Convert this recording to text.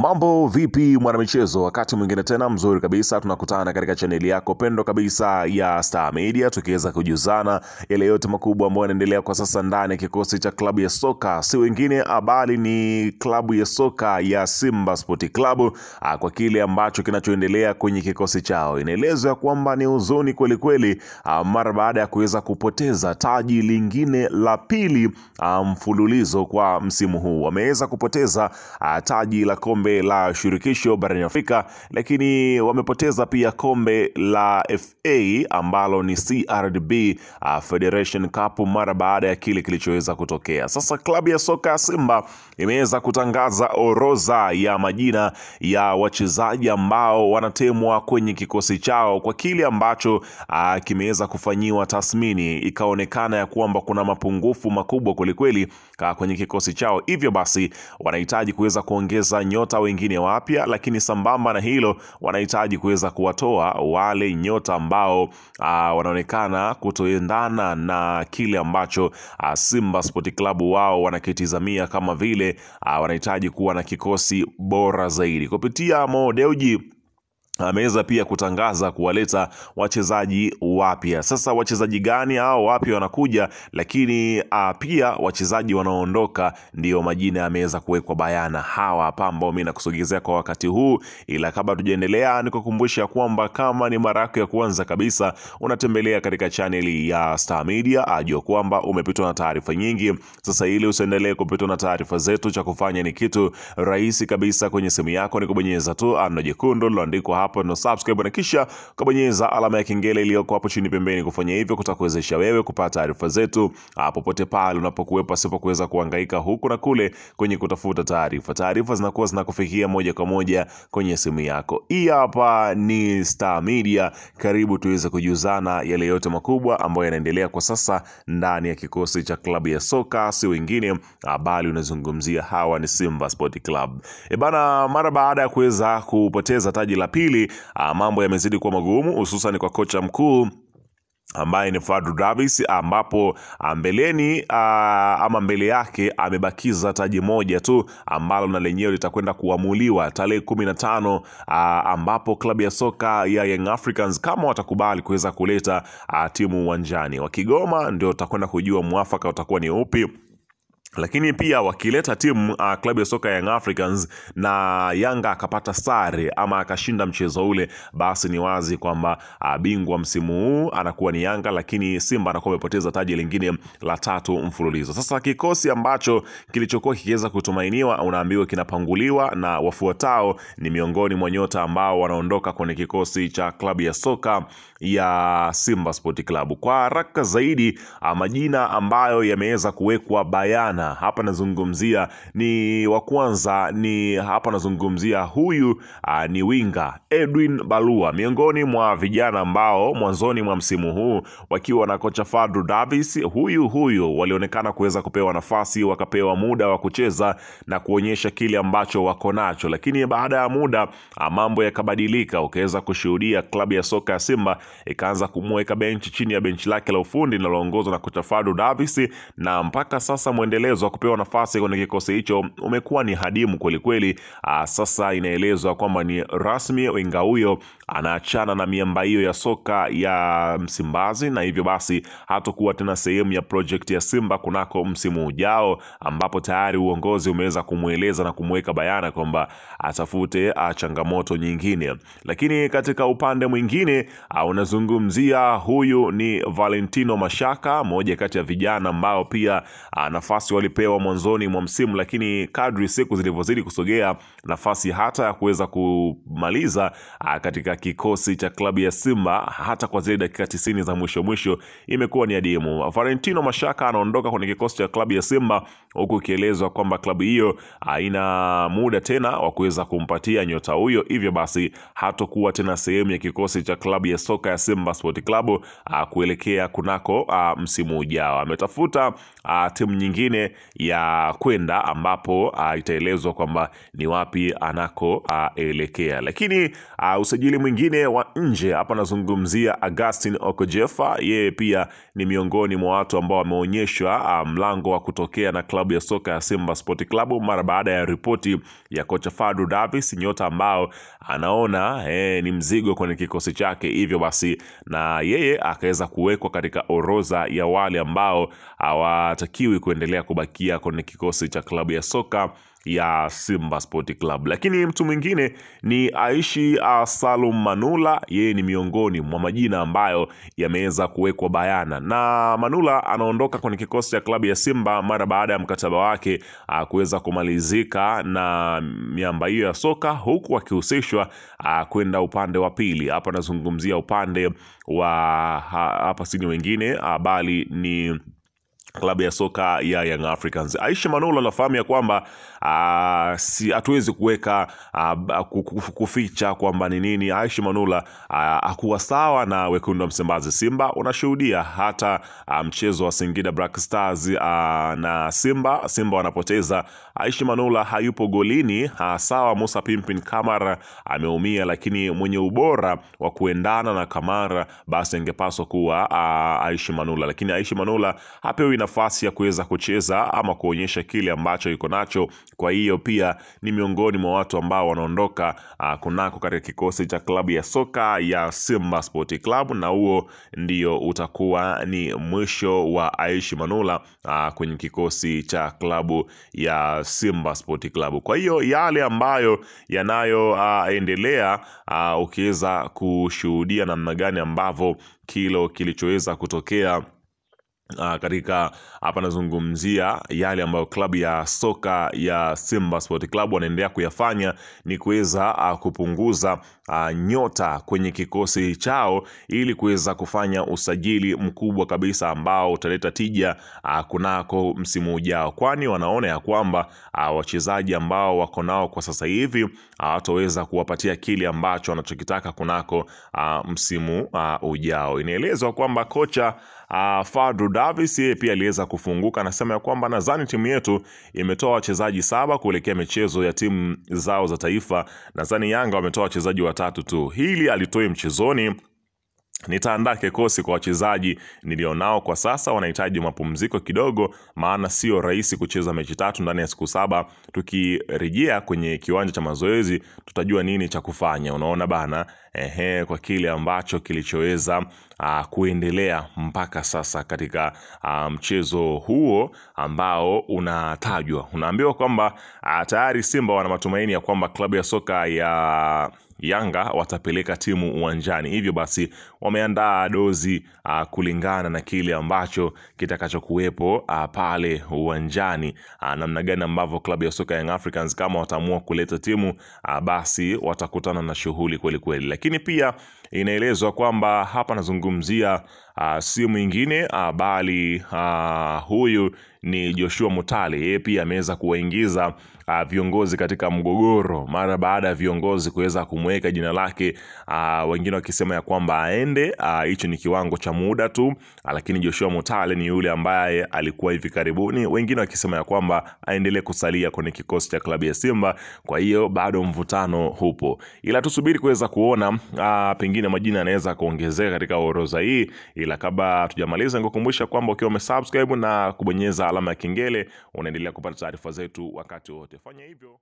Mambo vipi mwanamichezo, wakati mwingine tena mzuri kabisa tunakutana katika chaneli yako pendo kabisa ya Star Media, tukiweza kujuzana yale yote makubwa ambayo yanaendelea kwa sasa ndani ya kikosi cha klabu ya soka, si wengine bali ni klabu ya soka ya Simba Sport Club. Kwa kile ambacho kinachoendelea kwenye kikosi chao, inaelezwa kwamba ni huzuni kweli kweli mara baada ya kuweza kupoteza taji lingine la pili mfululizo kwa msimu huu. Wameweza kupoteza taji la kombe la shirikisho barani Afrika, lakini wamepoteza pia kombe la FA ambalo ni CRDB Federation Cup mara baada ya kile kilichoweza kutokea. Sasa klabu ya soka ya Simba imeweza kutangaza orodha ya majina ya wachezaji ambao wanatemwa kwenye kikosi chao kwa kile ambacho kimeweza kufanyiwa tathmini, ikaonekana ya kwamba kuna mapungufu makubwa kwelikweli kwenye kikosi chao. Hivyo basi wanahitaji kuweza kuongeza nyota wengine wapya, lakini sambamba na hilo wanahitaji kuweza kuwatoa wale nyota ambao wanaonekana kutoendana na kile ambacho Simba Sport Club wao wanakitizamia, kama vile wanahitaji kuwa na kikosi bora zaidi. Kupitia Mo Dewji ameweza pia kutangaza kuwaleta wachezaji wapya. Sasa wachezaji gani hao wapya wanakuja, lakini pia wachezaji wanaoondoka ndio majina yameweza kuwekwa bayana. Hawa hapa ambao mimi nakusogezea kwa wakati huu, ila kabla tujaendelea nikukumbusha kwamba kama ni mara yako ya kwanza kabisa unatembelea katika channel ya Star Media, ajua kwamba umepitwa na taarifa nyingi. Sasa ili usiendelee kupitwa na taarifa zetu, cha kufanya ni kitu rahisi kabisa. Kwenye simu yako ni kubonyeza tu neno jekundu lililoandikwa hapo no subscribe, na kisha kubonyeza alama ya kengele iliyoko hapo chini pembeni. Kufanya hivyo kutakuwezesha wewe kupata taarifa zetu popote pale unapokuwepo, pasipo kuweza kuhangaika huku na kule kwenye kutafuta taarifa. Taarifa zinakuwa zinakufikia moja kwa moja kwenye simu yako. Hii hapa ni Star Media, karibu tuweze kujuzana yale yote makubwa ambayo yanaendelea kwa sasa ndani ya kikosi cha klabu ya soka, si wengine bali unazungumzia hawa ni Simba Sport Club. Bana, mara baada ya kuweza kupoteza taji la pili, mambo yamezidi kuwa magumu, hususan kwa kocha mkuu ambaye ni Fadlu Davis, ambapo mbeleni ama mbele yake amebakiza taji moja tu ambalo na lenyewe litakwenda kuamuliwa tarehe 15, ambapo klabu ya soka ya Young Africans kama watakubali kuweza kuleta timu uwanjani. Wakigoma ndio utakwenda kujua mwafaka utakuwa ni upi. Lakini pia wakileta timu klabu ya soka Young Africans na Yanga akapata sare ama akashinda mchezo ule, basi ni wazi kwamba bingwa msimu huu anakuwa ni Yanga, lakini Simba anakuwa amepoteza taji lingine la tatu mfululizo. Sasa kikosi ambacho kilichokuwa kikiweza kutumainiwa, unaambiwa kinapanguliwa, na wafuatao ni miongoni mwa nyota ambao wanaondoka kwenye kikosi cha klabu ya soka ya Simba Sport Club. Kwa haraka zaidi, majina ambayo yameweza kuwekwa bayana hapa, nazungumzia ni wa kwanza, ni hapa nazungumzia huyu ni winga Edwin Balua, miongoni mwa vijana ambao mwanzoni mwa msimu huu wakiwa na kocha Fadlu Davis, huyu walionekana kuweza kupewa nafasi, wakapewa muda wa kucheza na kuonyesha kile ambacho wako nacho. Lakini baada ya muda mambo yakabadilika, ukaweza kushuhudia klabu ya soka ya Simba ikaanza kumweka benchi chini ya benchi lake la ufundi linaloongozwa na kocha Fadlu Davis, na mpaka sasa muendelezo wa kupewa nafasi kwenye kikosi hicho umekuwa ni hadimu kweli kweli. Sasa inaelezwa kwamba ni rasmi, winga huyo anaachana na miamba hiyo ya soka ya Msimbazi, na hivyo basi hatakuwa tena sehemu ya project ya Simba kunako msimu ujao, ambapo tayari uongozi umeweza kumueleza na kumweka bayana kwamba atafute changamoto nyingine. Lakini katika upande mwingine unazungumzia huyu ni Valentino Mashaka, moja kati ya vijana ambao pia nafasi walipewa mwanzoni mwa msimu, lakini kadri siku zilivyozidi kusogea, nafasi hata ya kuweza kumaliza katika kikosi cha klabu ya Simba hata kwa zile dakika 90 za mwisho imekuwa ni adimu. Valentino Mashaka anaondoka kwenye kikosi cha klabu ya Simba, huku kielezwa kwamba klabu hiyo haina muda tena wa kuweza kumpatia nyota huyo, hivyo basi hatakuwa tena sehemu ya kikosi cha klabu ya soka ya Simba Sport Club kuelekea kunako msimu ujao. Ametafuta timu nyingine ya kwenda, ambapo itaelezwa kwamba ni wapi anakoelekea. Lakini usajili mwingine wa nje hapa nazungumzia Augustine Okojefa. Yeye pia ni miongoni mwa watu ambao wameonyeshwa mlango wa kutokea na klabu ya soka ya Simba Sport Club mara baada ya ripoti ya kocha Fadlu Davis, nyota ambao anaona ni mzigo kwenye kikosi chake, hivyo basi na yeye akaweza kuwekwa katika orodha ya wale ambao hawatakiwi kuendelea kubakia kwenye kikosi cha klabu ya soka ya Simba Sport Club. Lakini mtu mwingine ni Aishi Salum Manula. Yeye ni miongoni mwa majina ambayo yameweza kuwekwa bayana, na Manula anaondoka kwenye kikosi cha klabu ya Simba mara baada ya mkataba wake kuweza kumalizika na miamba hiyo ya soka, huku akihusishwa kwenda upande wa pili. Hapa nazungumzia upande wa hapa sini wengine bali ni klabu ya soka ya Young Africans. Aishi Manula anafahamu ya kwamba hatuwezi kuweka kuficha kwamba ni nini. Aishi Manula hakuwa sawa na wekundu wa Msimbazi Simba. Unashuhudia hata mchezo wa Singida Black Stars na Simba wanapoteza, Aishi Manula hayupo golini. Sawa, Musa Pimpin Kamara ameumia, lakini mwenye ubora wa kuendana na Kamara basi angepaswa kuwa Aishi Manula. Lakini Aishi Manula hapewi nafasi ya kuweza kucheza ama kuonyesha kile ambacho yuko nacho. Kwa hiyo pia ni miongoni mwa watu ambao wanaondoka kunako katika kikosi cha klabu ya soka ya Simba Sport Club, na huo ndio utakuwa ni mwisho wa Aishi Manula kwenye kikosi cha klabu ya Simba Sport Club. Kwa hiyo yale ambayo yanayoendelea, ukiweza kushuhudia namna gani ambavyo kilichoweza kutokea katika hapa nazungumzia yale ambayo klabu ya soka ya Simba Sport Club wanaendelea kuyafanya ni kuweza kupunguza nyota kwenye kikosi chao ili kuweza kufanya usajili mkubwa kabisa ambao utaleta tija kunako msimu ujao, kwani wanaona ya kwamba wachezaji ambao wako nao kwa sasa hivi hawataweza kuwapatia kile ambacho wanachokitaka kunako msimu ujao. Inaelezwa kwamba kocha Fadlu Davis yeye pia aliweza kufunguka, anasema ya kwamba nadhani timu yetu imetoa wachezaji 7 kuelekea michezo ya timu zao za taifa. Nadhani Yanga wametoa wachezaji 3 tu. Hili alitoi mchezoni. Nitaandaa kikosi kwa wachezaji nilionao kwa sasa, wanahitaji mapumziko kidogo, maana sio rahisi kucheza mechi 3 ndani ya siku 7. Tukirejea kwenye kiwanja cha mazoezi tutajua nini cha kufanya. Unaona bana, kwa kile ambacho kilichoweza kuendelea mpaka sasa katika mchezo huo ambao unatajwa. Unaambiwa kwamba tayari Simba wana matumaini ya kwamba klabu ya soka ya Yanga watapeleka timu uwanjani, hivyo basi wameandaa dozi kulingana na kile ambacho kitakachokuwepo pale uwanjani. Namna gani ambavyo klabu ya soka Young Africans kama wataamua kuleta timu basi watakutana na shughuli kweli kweli. Lakini pia inaelezwa kwamba hapa nazungumzia si mwingine bali huyu ni Joshua Mutale. Yeye pia ameweza kuwaingiza viongozi katika mgogoro mara baada ya viongozi kuweza kumweka jina lake, wengine wakisema ya kwamba aende, hicho ni kiwango cha muda tu, lakini Joshua Mutale ni yule ambaye alikuwa hivi karibuni, wengine wakisema ya kwamba aendelee kusalia kwenye kikosi cha klabu ya Simba. Kwa hiyo bado mvutano hupo, ila tusubiri kuweza kuona pengine majina yanaweza kuongezeka katika orodha hii. Ila kabla tujamaliza, nikukumbusha kwamba ukiwa umesubscribe na kubonyeza alama ya kengele unaendelea kupata taarifa zetu wakati wote. Fanya hivyo.